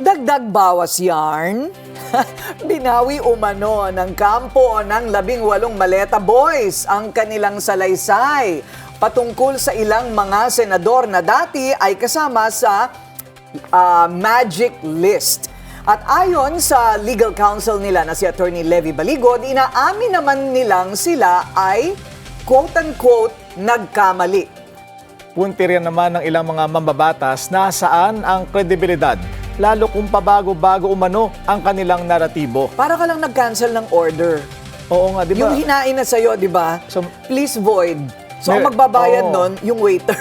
Dagdag bawas yarn, binawi umano ng kampo ng 18 Maleta Boys ang kanilang salaysay patungkol sa ilang mga senador na dati ay kasama sa magic list. At ayon sa legal counsel nila na si Attorney Levy Baligod, inaamin naman nilang sila ay quote-unquote nagkamali. Puntiryan naman ng ilang mga mambabatas na saan ang kredibilidad, lalo kung pabago-bago umano ang kanilang naratibo. Para ka lang nag-cancel ng order. Oo nga, di ba? Yung hinain na sa'yo, di ba? So, Please void. So, ang magbabayad nun, yung waiter.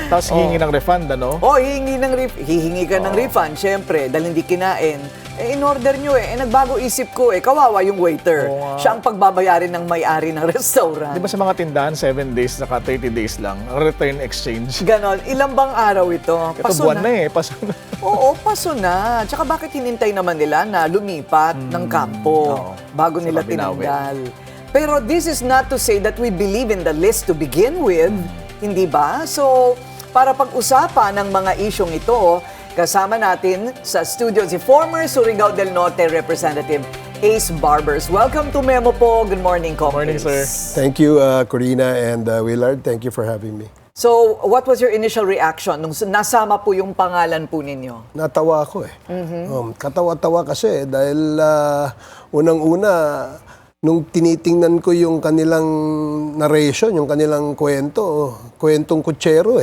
Tapos hihingi ng refund, ano? Hihingi ka ng refund, syempre, dahil hindi kinain. In-order nyo nagbago isip ko kawawa yung waiter. Siya ang pagbabayarin ng may-ari ng restaurant. Di ba sa mga tindahan, 7 days, saka 30 days lang, return exchange. Ganon. Ilang bang araw ito? Ito buwan na paso na. Oo, paso na. Tsaka bakit hinintay naman nila na lumipat ng kampo bago nila tinanggal? Pero this is not to say that we believe in the list to begin with, hindi ba? So, para pag-usapan ng mga isyong ito, kasama natin sa studio si former Surigao del Norte Representative Ace Barbers. Welcome to Memo po. Good morning, Morning, Congress. sir. Thank you, Corina and Willard. Thank you for having me. So, what was your initial reaction nung nasama po yung pangalan po ninyo? Natawa ako katawa-tawa kasi dahil unang-una, nung tinitingnan ko yung kanilang narration, yung kanilang kwentong kutsero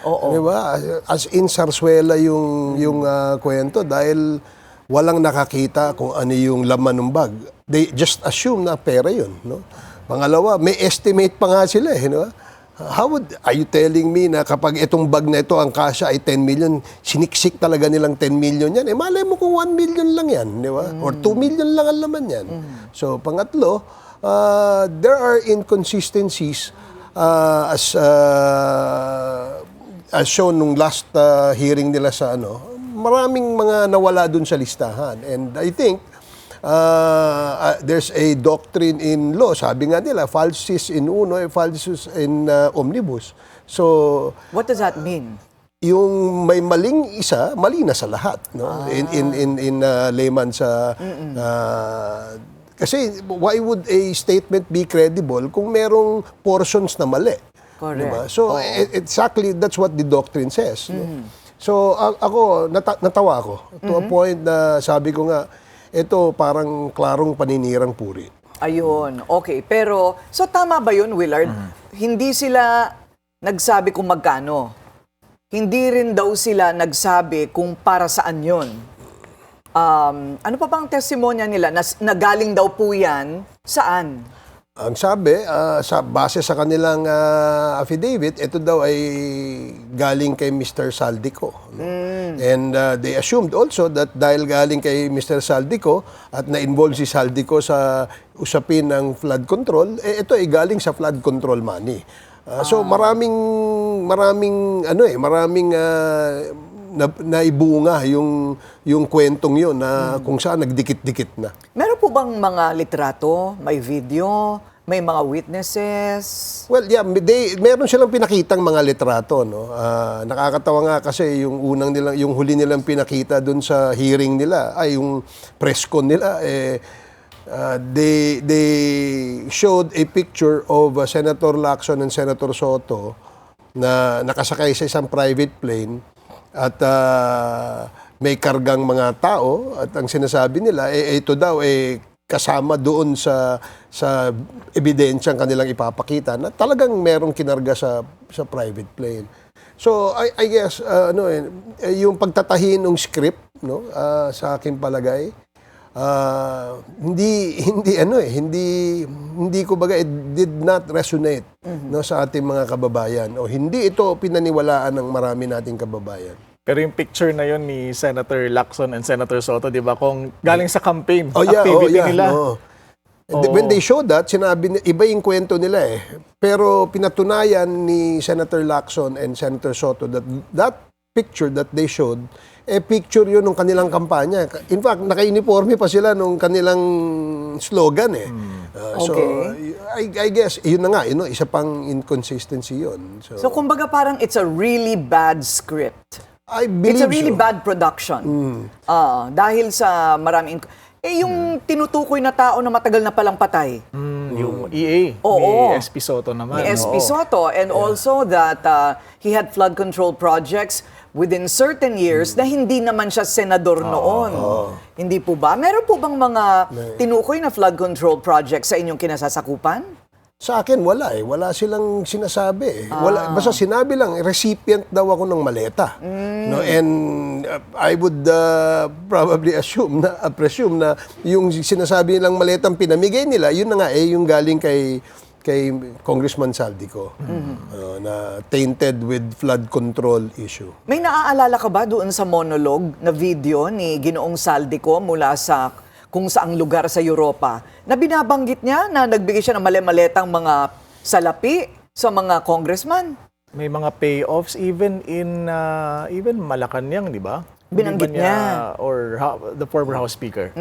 Oo. Di ba? As in sarsuela yung kwento dahil walang nakakita kung ano yung laman ng bag. They just assume na pera yun. No? Pangalawa, may estimate pa nga sila. No? Are you telling me na kapag itong bag na ito, ang kasya ay 10 million, siniksik talaga nilang 10 million yan? Malay mo kung 1 million lang yan. Di ba? Or 2 million lang ang laman yan. So, pangatlo, there are inconsistencies as shown nung last hearing nila sa maraming mga nawala dun sa listahan. And I think there's a doctrine in law. Sabi nga nila, falsis in uno, falsus in omnibus. So, what does that mean? Yung may maling isa, mali na sa lahat, no? In layman sa kasi why would a statement be credible kung merong portions na mali? Correct. Diba? So, exactly, that's what the doctrine says. No? So, ako, natawa ako. To a point na sabi ko nga, ito parang klarong paninirang puri. Ayun, okay. Pero, so tama ba yun, Willard? Hindi sila nagsabi kung magkano. Hindi rin daw sila nagsabi kung para saan yun. Ano pa bang testimonya nila? Nagaling daw po yan, saan? Ang sabi, base sa kanilang affidavit, ito daw ay galing kay Mr. Saldico. No? And they assumed also that dahil galing kay Mr. Saldico at na-involve si Saldico sa usapin ng flood control, ito ay galing sa flood control money. So maraming naibunga yung kwentong yun na kung saan nagdikit-dikit na. Meron po bang mga litrato, may video, may mga witnesses? Well, yeah, meron silang pinakitang mga litrato, no. Nakakatawa nga kasi yung huli nilang pinakita doon sa hearing nila, ay yung press con nila, they showed a picture of Senator Lacson and Senator Soto na nakasakay sa isang private plane at may kargang mga tao at ang sinasabi nila ito daw kasama doon sa ebidensyang kanilang ipapakita na talagang merong kinarga sa private plane. So I guess yung pagtatahi ng script, no, sa aking palagay, hindi ko baga it did not resonate no, sa ating mga kababayan o hindi ito pinaniwalaan ng marami nating kababayan. Pero yung picture na yun ni Senator Lacson and Senator Soto, di ba, kung galing sa campaign, activity nila. No. When they showed that, sinabi, iba yung kwento nila Pero pinatunayan ni Senator Lacson and Senator Soto that picture that they showed, picture yun ng kanilang kampanya. In fact, naka-uniforme pa sila nung kanilang slogan So, I guess, yun na nga, isa pang inconsistency yun. So kumbaga parang it's a really bad script. I believe It's a really so. bad production. Dahil sa maraming... yung tinutukoy na tao na matagal na palang patay. Yung EA, Oo. ni SP Soto naman. Ni SP oo. Soto. And also that he had flood control projects within certain years na hindi naman siya senador noon. Hindi po ba? Meron po bang mga tinukoy na flood control projects sa inyong kinasasakupan? Sa akin, wala eh. Wala silang sinasabi eh. Wala, basta sinabi lang, recipient daw ako ng maleta. No? And I would probably presume na yung sinasabi nilang maletang pinamigay nila, yun na nga eh, yung galing kay Congressman Saldico na tainted with flood control issue. May naaalala ka ba doon sa monologue na video ni Ginoong Saldico mula sa kung saang lugar sa Europa na binabanggit niya na nagbigay siya ng mali-maletang mga salapi sa mga congressman? May mga payoffs even in even Malacanang, di ba? Binanggit Hindi ba niya. or the former House Speaker.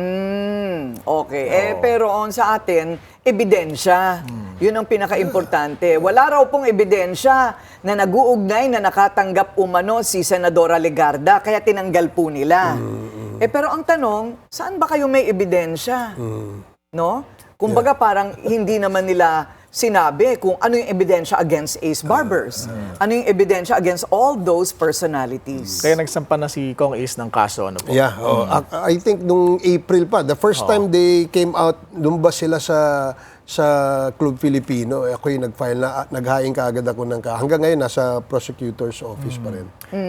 Okay. Pero sa atin, ebidensya. Yun ang pinaka-importante. Wala raw pong ebidensya na nag-uugnay na nakatanggap umano si Senadora Legarda, kaya tinanggal po nila. Pero ang tanong, saan ba kayo may ebidensya? No? Kumbaga parang hindi naman nila sinabi kung ano yung ebidensya against Ace Barbers. Ano yung ebidensya against all those personalities. Kaya nagsampa na si Kong Ace ng kaso. Ano po? Yeah, I think nung April pa, the first time they came out, lumabas sila sa Club Filipino, ako yung nag-file na, naghain kaagad ako ng hanggang ngayon nasa prosecutor's office pa rin.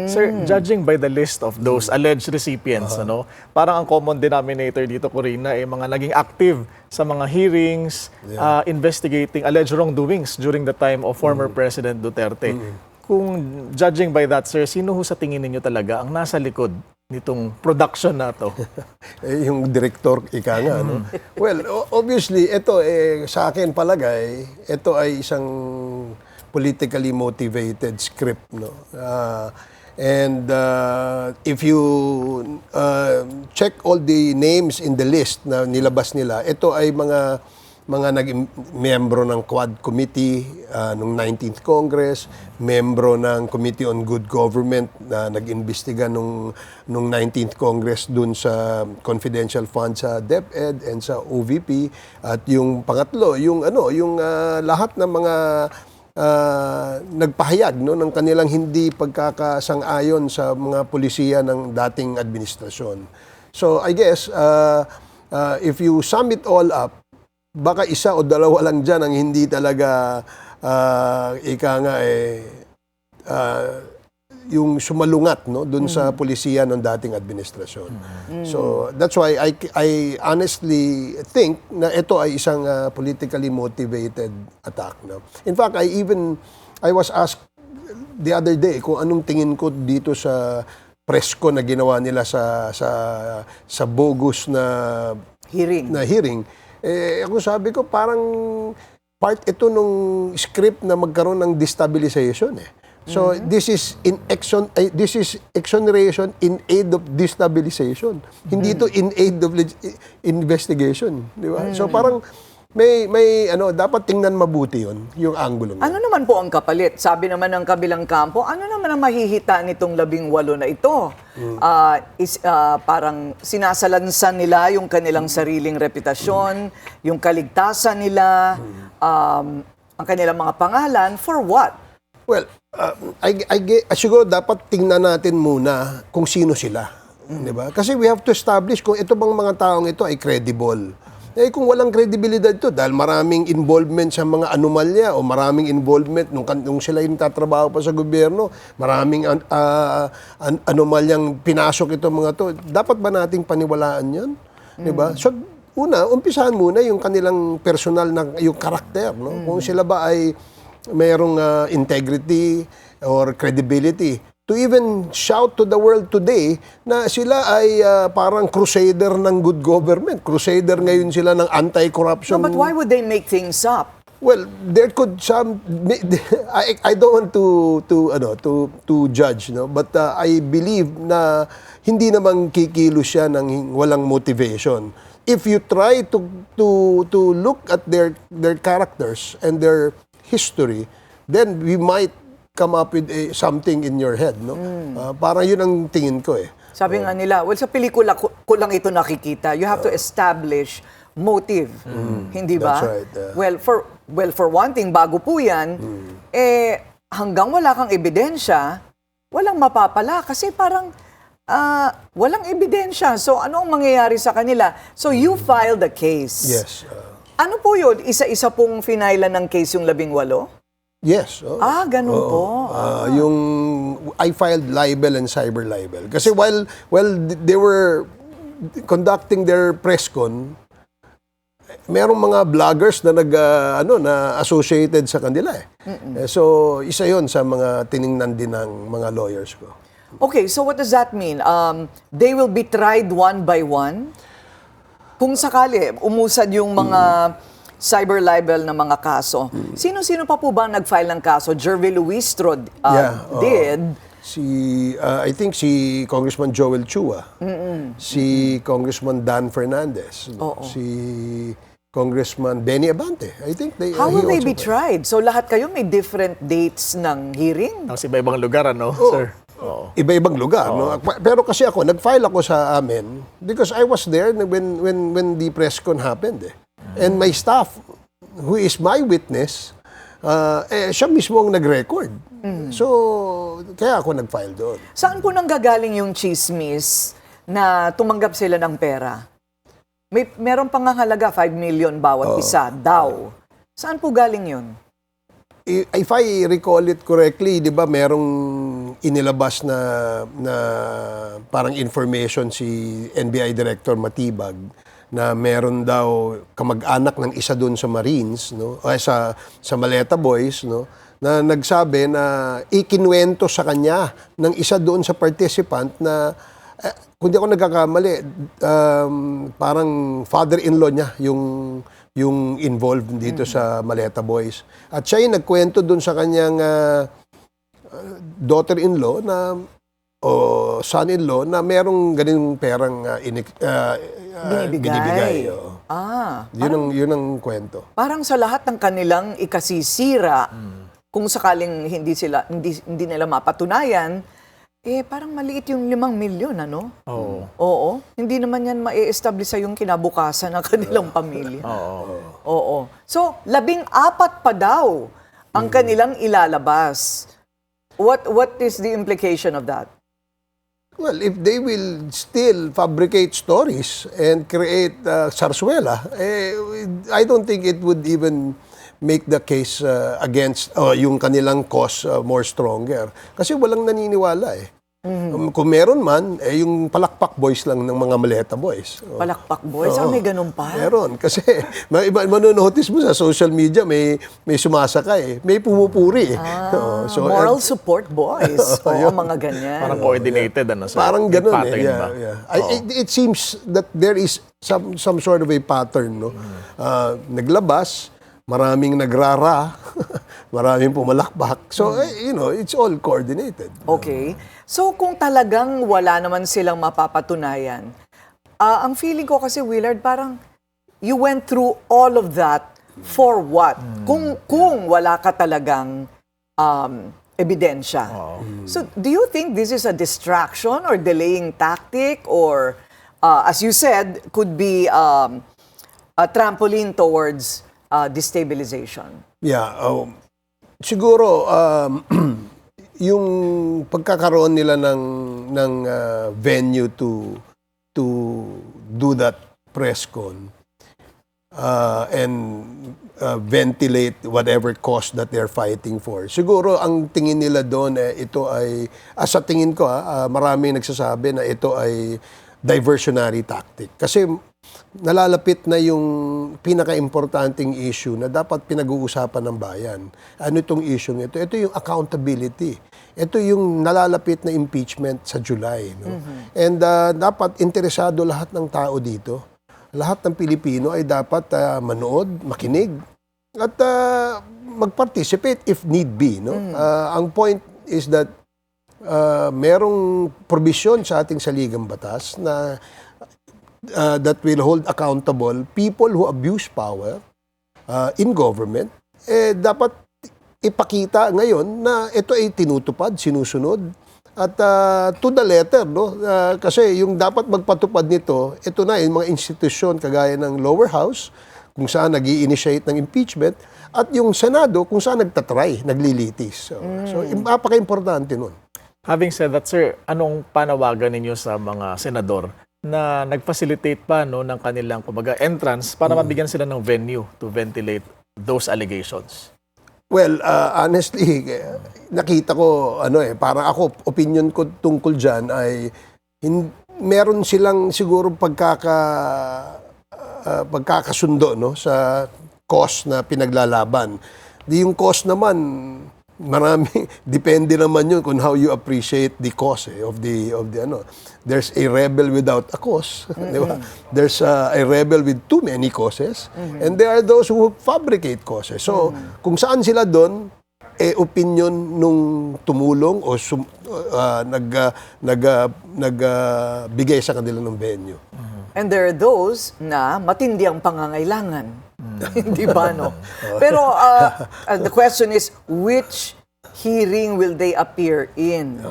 Sir, judging by the list of those alleged recipients, ano, parang ang common denominator dito, Corina, ay mga naging active sa mga hearings, investigating alleged wrongdoings during the time of former President Duterte. Kung judging by that, sir, sino ho sa tingin ninyo talaga ang nasa likod nitong production na to? Yung director, ika nga, no? Well, obviously, ito, sa akin palagay, ito ay isang politically motivated script, no? And if you check all the names in the list na nilabas nila, ito ay mga naging miyembro ng Quad Committee nung 19th Congress, miyembro ng Committee on Good Government na nag-imbestiga nung 19th Congress dun sa confidential fund sa DepEd and sa OVP, at yung pangatlo, yung lahat ng mga nagpahayag ng kanilang hindi pagkakasang-ayon sa mga pulisiya ng dating administrasyon. So I guess if you sum it all up, baka isa o dalawa lang dyan ang hindi talaga yung sumalungat dun sa pulisiya ng dating administrasyon. So that's why I honestly think na ito ay isang politically motivated attack. No? In fact, I was asked the other day kung anong tingin ko dito sa presko na ginawa nila sa bogus na hearing. Ako sabi ko, parang part ito nung script na magkaroon ng destabilization eh. So this is exoneration in aid of destabilization. Hindi ito in aid of investigation, di ba? So parang may dapat tingnan mabuti yung angulo. Ano naman po ang kapalit? Sabi naman ng kabilang kampo, ano naman ang mahihita nitong 18 na ito? Parang sinasalansan nila yung kanilang sariling reputasyon, yung kaligtasan nila, ang kanilang mga pangalan, for what? Well, siguro dapat tingnan natin muna kung sino sila. Di ba? Kasi we have to establish kung ito bang mga taong ito ay credible. Kung walang kredibilidad ito, dahil maraming involvement sa mga anomalya o maraming involvement nung sila yung tatrabaho pa sa gobyerno, maraming anomalyang pinasok itong mga to, dapat ba nating paniwalaan yan? Diba? So, umpisahan muna yung kanilang personal na yung karakter. No? Kung sila ba ay mayroong integrity or credibility to even shout to the world today na sila ay parang crusader ng good government. Crusader ngayon sila ng anti-corruption. No, but why would they make things up? Well, there could I don't want to judge, no, but I believe na hindi naman kikilos siya ng walang motivation. If you try to look at their characters and their history, then we might come up with something in your head, no? Parang yun ang tingin ko eh. Sabi nga nila, well, sa pelikula ko lang ito nakikita. You have to establish motive. Hindi ba? That's right, yeah. Well, for one thing, bago po yan, hanggang wala kang ebidensya, walang mapapala. Kasi parang walang ebidensya. So, ano ang mangyayari sa kanila? So, you filed the case. Yes. Ano po yun? Isa-isa pong finailan ng case yung 18? Yes. Ganun po. Yung I filed libel and cyber libel. Kasi while they were conducting their press con, merong mga vloggers na na associated sa kanila eh. So isa 'yon sa mga tiningnan din ng mga lawyers ko. Okay, so what does that mean? They will be tried one by one? Kung sakali, umusad yung mga cyber libel na mga kaso, sino-sino pa po ba nag-file ng kaso? Jervy Luistro did. I think si Congressman Joel Chua, si Congressman Dan Fernandez, si Congressman Benny Abante. I think How will they he be also tried? So lahat kayo may different dates ng hearing? Tapos iba-ibang lugar, ano, sir? iba-ibang lugar, no? Pero kasi ako nag-file ako sa amin because I was there when the press con happened eh. And my staff who is my witness siya mismo ang nag-record. So kaya ako nag-file doon. Saan po nanggagaling yung chismis na tumanggap sila ng pera? Meron pang halaga 5 million bawat isa daw. Saan po galing yun? If I recall it correctly, 'di ba, merong inilabas na parang information si NBI Director Matibag na meron daw kamag-anak ng isa doon sa Marines, no? O sa Maleta Boys, no? Na nagsabi na ikinwento sa kanya ng isa doon sa participant na kung di ako nagkakamali, parang father-in-law niya yung involved dito sa Maleta Boys. At siya yung nagkwento doon sa kanyang daughter-in-law na o son-in-law na merong ganung perang binibigay. Yun ang kwento. Parang sa lahat ng kanilang ikasisira, kung sakaling hindi nila mapatunayan, parang maliit yung 5 milyon, ano? Oo. Hindi naman yan ma-establish sa yung kinabukasan ng kanilang pamilya. Oo. So, 14 pa daw ang kanilang ilalabas. What is the implication of that? Well, if they will still fabricate stories and create sarsuela, I don't think it would even make the case against yung kanilang cause more stronger. Kasi walang naniniwala eh. Kung meron man, yung Palakpak Boys lang ng mga Maleta Boys. Palakpak Boys? May ganun pa? Meron. Kasi manonotice mo sa social media, may sumasakay. May pumupuri. Moral support boys. Mga ganyan. Parang coordinated, ano, sir? Parang ganun pattern ba? It seems that there is some sort of a pattern, no? Naglabas, maraming nagrara, maraming pumalakpak. So, it's all coordinated. Okay. So, kung talagang wala naman silang mapapatunayan, ang feeling ko kasi, Willard, parang you went through all of that for what? Kung wala ka talagang ebidensya. So, do you think this is a distraction or delaying tactic or, as you said, could be a trampoline towards destabilization? Yeah. Siguro, yung pagkakaroon nila ng venue to do that press con and ventilate whatever cause that they're fighting for. Siguro ang tingin nila doon ito ay sa tingin ko marami nagsasabi na ito ay diversionary tactic. Kasi nalalapit na yung pinaka-importanting issue na dapat pinag-uusapan ng bayan. Ano itong issue ito? Ito yung accountability. Ito yung nalalapit na impeachment sa July. No? And dapat interesado lahat ng tao dito. Lahat ng Pilipino ay dapat manood, makinig, at mag-participate if need be. No? Ang point is that merong provision sa ating saligang batas na that will hold accountable people who abuse power in government. Dapat ipakita ngayon na ito ay tinutupad, sinusunod. At to the letter, no? Kasi yung dapat magpatupad nito, ito na yung mga institusyon kagaya ng lower house, kung saan nag-i-initiate ng impeachment, at yung Senado kung saan nagtatry, naglilitis. So napaka-importante nun. Having said that, sir, anong panawagan ninyo sa mga senador na nag-facilitate pa no, ng kanilang kumbaga, entrance para mabigyan sila ng venue to ventilate those allegations? Well, honestly, nakita ko, parang ako, opinion ko tungkol dyan ay, meron silang siguro pagkakasundo, no, sa cause na pinaglalaban. Yung cause naman, depende naman yun kung how you appreciate the cause of the There's a rebel without a cause, di ba? There's a rebel with too many causes, and there are those who fabricate causes. So, kung saan sila doon, opinion nung tumulong o nagbigay sa kanila ng venue. And there are those na matindi ang pangangailangan. Hindi ba, no? Pero the question is, which hearing will they appear in?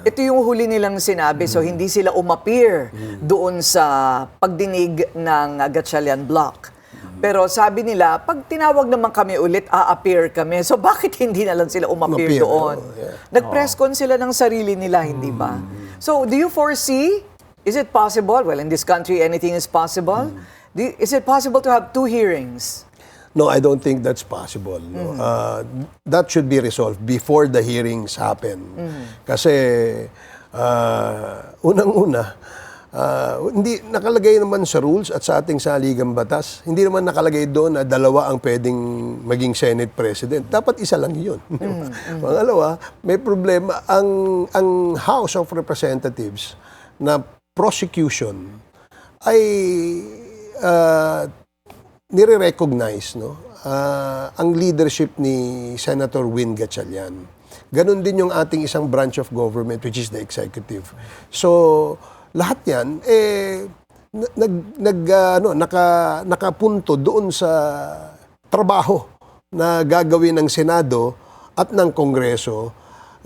Ito yung huli nilang sinabi, so hindi sila umappear doon sa pagdinig ng Gatchalian Block. Pero sabi nila, pag tinawag naman kami ulit, a-appear kami. So bakit hindi na lang sila umappear doon? Nag-press con sila ng sarili nila, hindi ba? So do you foresee, is it possible? Well, in this country, anything is possible. Is it possible to have 2 hearings? No, I don't think that's possible. No. That should be resolved before the hearings happen. Kasi, unang-una, hindi nakalagay naman sa rules at sa ating saligang batas, hindi naman nakalagay doon na 2 ang pwedeng maging Senate President. Dapat isa lang yun. Pangalawa, may problema. Ang House of Representatives na prosecution ay nire-recognize, no, ang leadership ni Senator Win Gatchalian. Ganon din yung ating isang branch of government, which is the executive. So, lahat yan, nakapunto doon sa trabaho na gagawin ng Senado at ng Kongreso.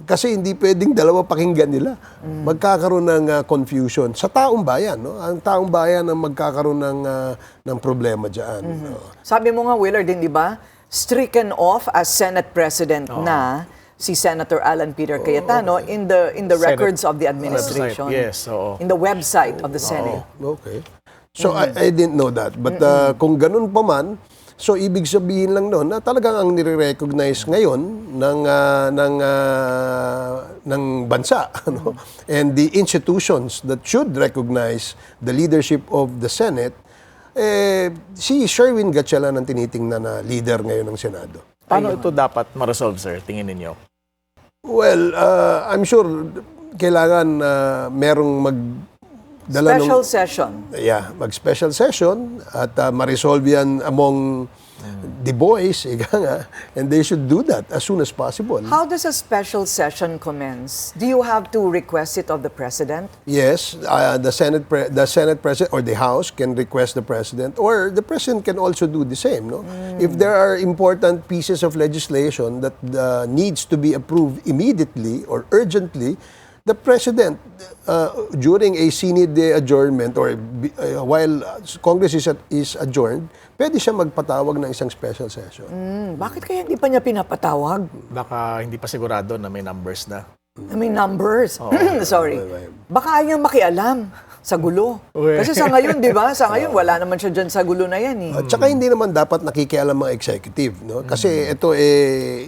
Kasi hindi pwedeng 2 pakinggan nila. Magkakaroon ng confusion sa taong bayan, no? Ang taong bayan ang magkakaroon ng problema diyan. Sabi mo nga, Willard, hindi ba? Stricken off as Senate President na si Senator Alan Peter Cayetano in the records of the administration. Website. Yes, in the website of the Senate. Okay. So I didn't know that. But kung ganun pa man, so ibig sabihin lang noon na talagang ang nire-recognize ngayon ng bansa, ano? And the institutions that should recognize the leadership of the Senate, si Sherwin Gatchalian ang tinitingnan na leader ngayon ng Senado. Paano ito dapat ma-resolve, sir, tingin ninyo? Well, I'm sure kailangan merong Special session. Yeah, mag-special session at ma-resolve yan among the boys, and they should do that as soon as possible. How does a special session commence? Do you have to request it of the President? Yes, the Senate President or the House can request the President, or the President can also do the same. No, if there are important pieces of legislation that needs to be approved immediately or urgently, the President, during a Senate adjournment or while Congress is adjourned, pwede siya magpatawag ng isang special session. Bakit kaya hindi pa niya pinapatawag? Baka hindi pa sigurado na may numbers na. May numbers. Sorry. Baka ayaw makialam sa gulo. Kasi sa ngayon, di ba? Sa ngayon, wala naman siya dyan sa gulo na yan. Eh. At saka hindi naman dapat nakikialam mga executive. No? Kasi ito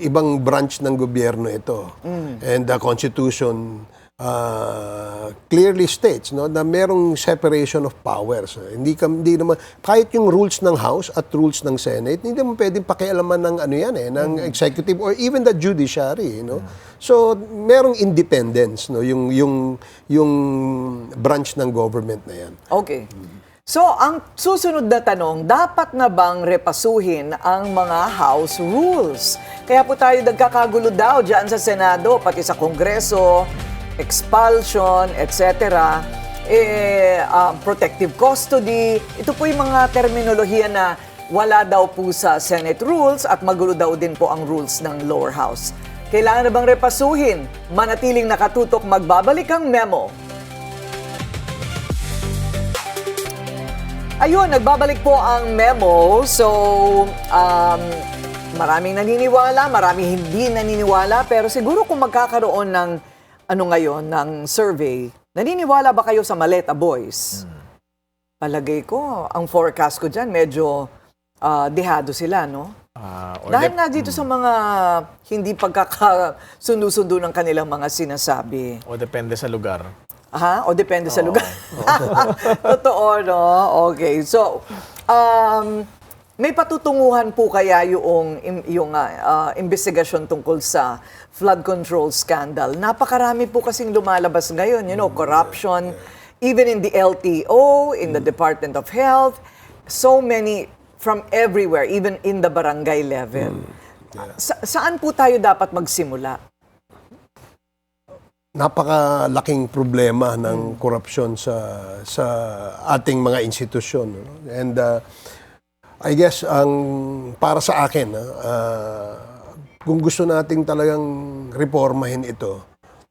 ibang branch ng gobyerno ito. And the Constitution clearly states, no, na merong separation of powers. Hindi naman kahit yung rules ng House at rules ng Senate, hindi naman pwedeng pakialaman ng ng executive or even the judiciary, no. So merong independence, no, yung branch ng government na yan. Okay. So, ang susunod na tanong, dapat na bang repasuhin ang mga House rules? Kaya po tayo nagkakagulo daw dyan sa Senado, pati sa Kongreso, expulsion, etc., protective custody. Ito po yung mga terminolohiya na wala daw po sa Senate rules at magulo daw din po ang rules ng lower house. Kailangan na bang repasuhin? Manatiling nakatutok, magbabalik ang memo. Ayun, nagbabalik po ang memo. So, maraming naniniwala, maraming hindi naniniwala. Pero siguro kung magkakaroon ng, ng survey, naniniwala ba kayo sa Maleta Boys? Palagay ko, ang forecast ko dyan, medyo dehado sila, no? Dahil nga dito sa mga hindi pagkakasundo-sundo ng kanilang mga sinasabi. O depende sa lugar. Aha, o depende sa lugar. Totoo, no? Okay. So, may patutunguhan po kaya yung investigasyon tungkol sa flood control scandal. Napakarami po kasing lumalabas ngayon, corruption, even in the LTO, in the Department of Health, so many from everywhere, even in the barangay level. Saan po tayo dapat magsimula? Napakalaking problema ng korupsyon sa ating mga institusyon. No? And I guess para sa akin, kung gusto nating talagang reformahin ito,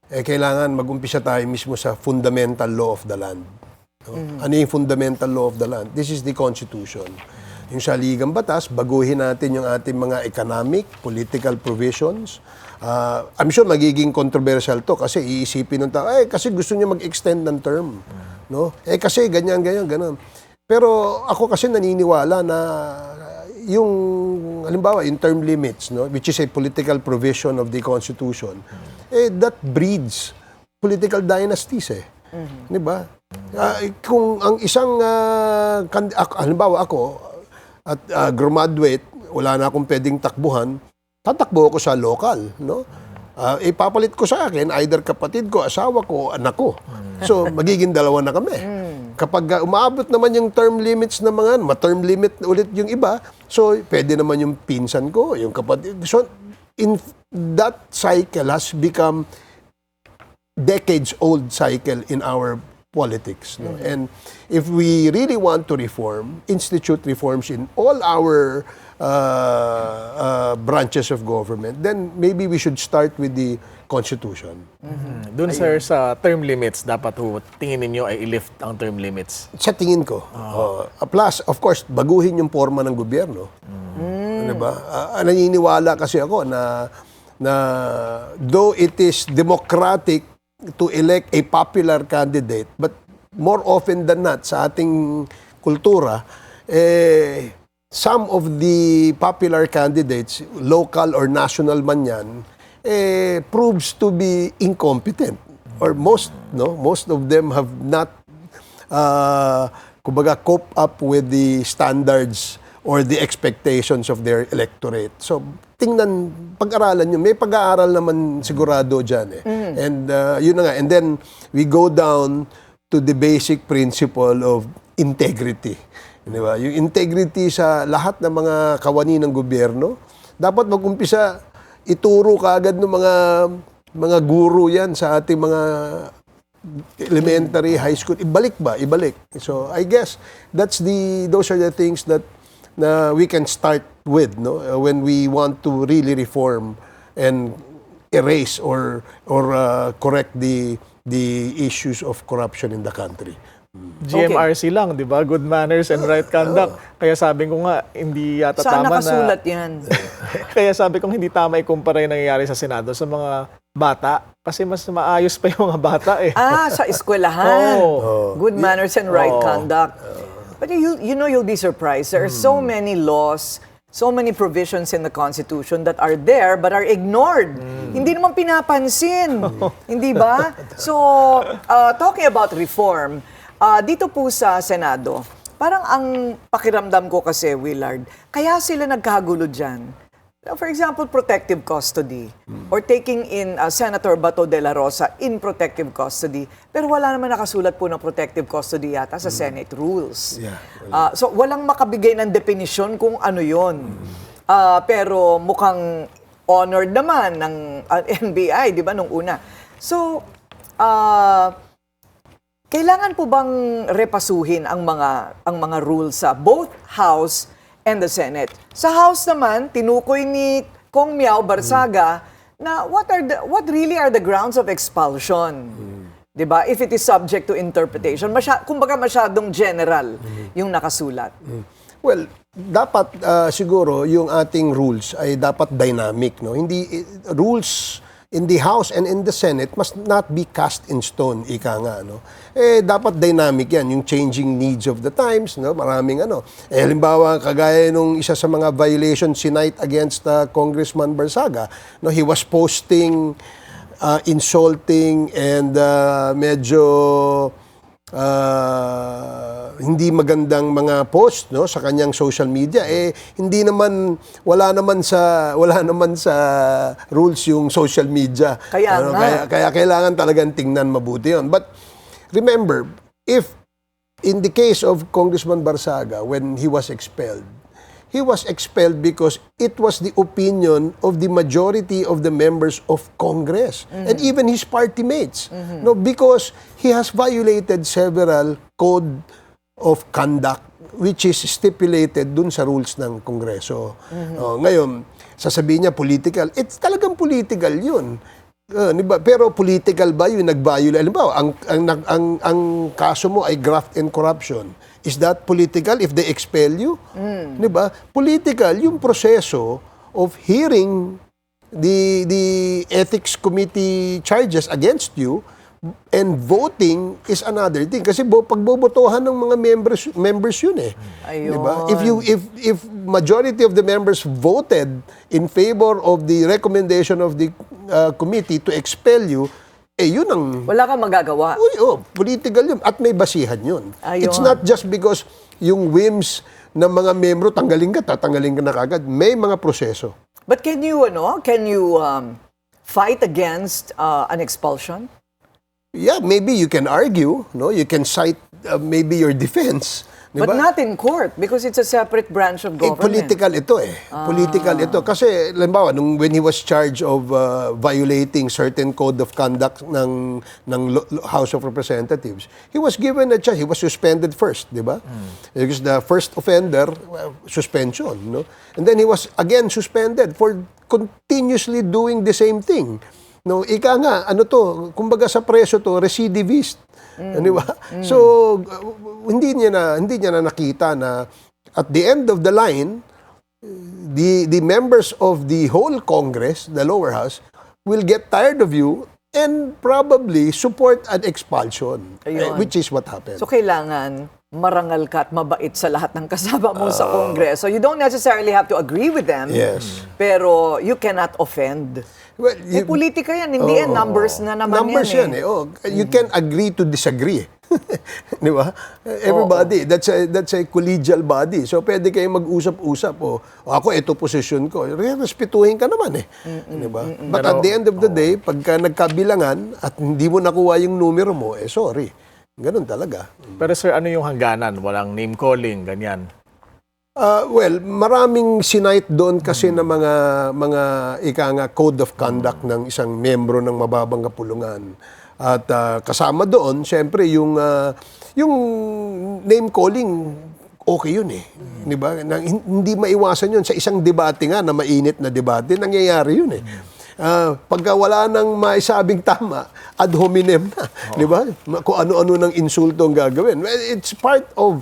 kailangan mag-umpisa tayo mismo sa fundamental law of the land. No? Ano yung fundamental law of the land? This is the Constitution. Yung saligang batas, baguhin natin yung ating mga economic, political provisions. I'm sure magiging controversial to kasi iisipin ng tao, kasi gusto niya mag-extend ng term. No? Kasi ganyan. Pero ako kasi naniniwala na yung, halimbawa, yung term limits, no? Which is a political provision of the Constitution, that breeds political dynasties. Di ba? Kung ang isang, halimbawa ako, at graduate, wala na akong pwedeng takbuhan, tatakbo ako sa local, no? Ipapalit ko sa akin, either kapatid ko, asawa ko, anak ko. So, magiging dalawa na kami. Kapag umaabot naman yung term limits na ma-term limit ulit yung iba, so, pwede naman yung pinsan ko, yung kapatid. So, in that cycle has become decades-old cycle in our politics. No? And if we really want to reform, institute reforms in all our branches of government, then maybe we should start with the Constitution. Doon sir, sa term limits, dapat tingin ninyo ay i-lift ang term limits? Sa tingin ko. Plus, of course, baguhin yung forma ng gobyerno. Diba? Naniniwala kasi ako na though it is democratic to elect a popular candidate, but more often than not, sa ating kultura, some of the popular candidates, local or national man yan, proves to be incompetent. Or most of them have not, cope up with the standards or the expectations of their electorate. So, tingnan, pag-aralan nyo. May pag-aaral naman sigurado dyan. And yun na nga. And then, we go down to the basic principle of integrity. Diba? Yung integrity sa lahat ng mga kawani ng gobyerno, dapat mag-umpisa, ituro kaagad ng mga guru yan sa ating mga elementary, high school. Ibalik ba? Ibalik. So, I guess, those are the things that na we can start with, no? When we want to really reform and erase or correct the issues of corruption in the country. GMRC lang, di ba? Good manners and right conduct. Kaya sabi ko nga, hindi yata Saan tama nakasulat yan? Kaya sabi ko hindi tama ikumpara yung nangyayari sa Senado sa mga bata. Kasi mas maayos pa yung mga bata sa eskwelahan. Good manners and right Oo. conduct. But you'll be surprised. There are so many laws, so many provisions in the Constitution that are there but are ignored. Hindi naman pinapansin. Hindi ba? So, talking about reform, dito po sa Senado, parang ang pakiramdam ko kasi, Willard, kaya sila nagkagulo dyan. For example, protective custody or taking in Senator Bato de la Rosa in protective custody. Pero wala naman nakasulat po ng protective custody yata sa Senate rules. Yeah, so walang makabigay ng definisyon kung ano yon. Pero mukhang honored naman ng NBI, di ba, nung una. So, kailangan po bang repasuhin ang mga rules sa both House and the Senate. Sa House naman, tinukoy ni Kong Miao Barsaga na what really are the grounds of expulsion? 'Di ba? If it is subject to interpretation, kumbaga masyadong general yung nakasulat. Well, dapat siguro yung ating rules ay dapat dynamic, no? Hindi rules in the House and in the Senate must not be cast in stone, ika nga, no? Dapat dynamic yan, yung changing needs of the times, no? Maraming ano. Halimbawa, kagaya nung isa sa mga violations sinight against Congressman Barsaga, no? He was posting insulting and medyo hindi magandang mga post, no, sa kanyang social media. Hindi naman wala naman sa rules yung social media. Kaya kailangan talagang tingnan mabuti 'yon. But remember, if in the case of Congressman Barsaga, when he was expelled because it was the opinion of the majority of the members of Congress and even his party mates. No, because he has violated several code of conduct which is stipulated dun sa rules ng Kongreso. Ngayon, sasabihin niya political. It's talagang political yun. Pero political ba yung nag-violate? Halimbawa, ang kaso mo ay graft and corruption. Is that political if they expel you? Diba? Political yung proseso of hearing the ethics committee charges against you, and voting is another thing. Kasi pagbobotohan ng mga members yun eh. Ayun. Diba? If majority of the members voted in favor of the recommendation of the committee to expel you, yun ang... Wala kang magagawa. Political yun. At may basihan yun. Ayun. It's not just because yung whims ng mga membro, tatanggalin ka na kagad. May mga proseso. But can you fight against an expulsion? Yeah, maybe you can argue, no? You can cite maybe your defense. Diba? But not in court because it's a separate branch of government. Political ito Political ito. Kasi, halimbawa, when he was charged of violating certain code of conduct ng House of Representatives, he was given a chance. He was suspended first, di ba? Because the first offender, suspension, no? And then he was again suspended for continuously doing the same thing. No, ika nga, kumbaga sa preso to, recidivist. Di ba? So, hindi niya na nakita na at the end of the line, the members of the whole Congress, the lower house, will get tired of you and probably support an expulsion, which is what happened. So, kailangan marangal ka at mabait sa lahat ng kasama mo sa Congress. So, you don't necessarily have to agree with them. Yes. Pero you cannot offend. Well, politika yan. In the end, numbers na naman numbers yan You can agree to disagree. Di ba? Everybody, that's a collegial body. So, pwede kayong mag-usap-usap. Ako, ito posisyon ko. Respetuhin ka naman Di ba? But at the end of the day, pagka nagkabilangan at hindi mo nakuha yung numero mo, sorry. Ganun talaga. Pero sir, ano yung hangganan? Walang name calling, ganyan. Well, maraming sinight doon kasi na mga code of conduct ng isang membro ng mababang kapulungan. At kasama doon, syempre, yung name calling, okay yun Di ba? Hindi maiwasan yun. Sa isang debate nga, na mainit na debate, nangyayari yun Pagka wala nang maisabing tama, ad hominem na. Di ba? Kung ano-ano ng insulto ang gagawin. Well, it's part of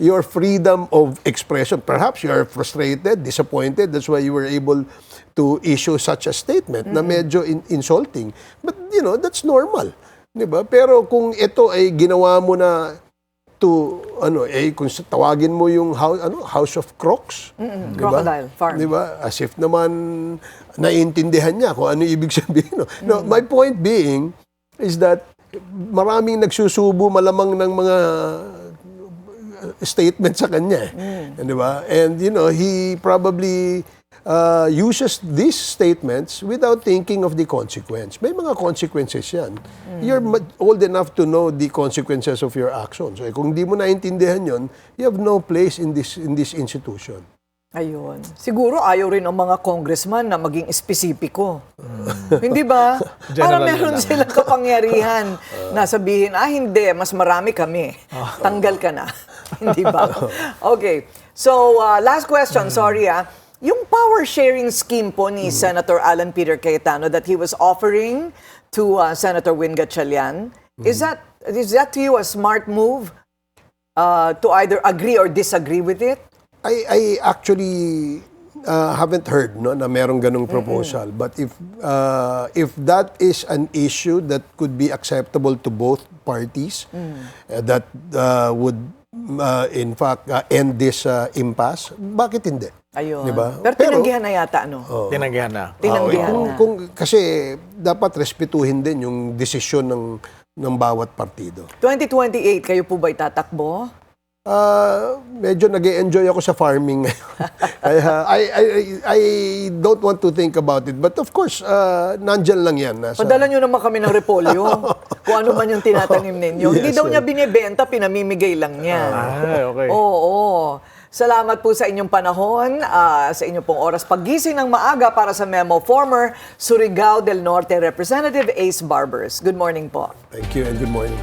your freedom of expression. Perhaps you are frustrated, disappointed. That's why you were able to issue such a statement na medyo insulting. But, that's normal. Diba? Pero kung ito ay ginawa mo na kung tawagin mo yung House of Crocs. Diba? Crocodile Farm. Diba? As if naman naiintindihan niya kung ano ibig sabihin. No, my point being is that maraming nagsusubo malamang ng mga statement sa kanya di ba? And he probably uses these statements without thinking of the consequence. May mga consequences yan. You're old enough to know the consequences of your actions. So, kung di mo naintindihan yon, you have no place in this institution. Ayun. Siguro ayaw rin ng mga congressman na maging espesipiko. Hindi ba? Para meron silang kapangyarihan na sabihin, hindi, mas marami kami. Tanggal ka na. Hindi ba? Okay. So, last question, sorry Yung power sharing scheme po ni Senator Alan Peter Cayetano that he was offering to Senator Win Gatchalian, is that to you a smart move to either agree or disagree with it? I actually haven't heard na merong ganong proposal. But if that is an issue that could be acceptable to both parties, that would in fact end this impasse, bakit hindi? Ayun. Diba? Pero tinanggihan na yata, ano? Tinanggihan na. Tinanggihan na. Kasi dapat respetuhin din yung desisyon ng bawat partido. 2028, kayo po ba'y tatakbo? Medyo nag-enjoy ako sa farming ngayon. Kaya I don't want to think about it. But of course, nandyan lang yan. Padala nyo naman kami ng repolyo. Kung ano man yung tinatanim ninyo. Hindi Yes, daw niya binibenta, pinamimigay lang niya. Okay. Oo. Salamat po sa inyong panahon, sa inyong pong oras paggising ng maaga para sa Memo. Former Surigao del Norte Representative Ace Barbers. Good morning po. Thank you and good morning.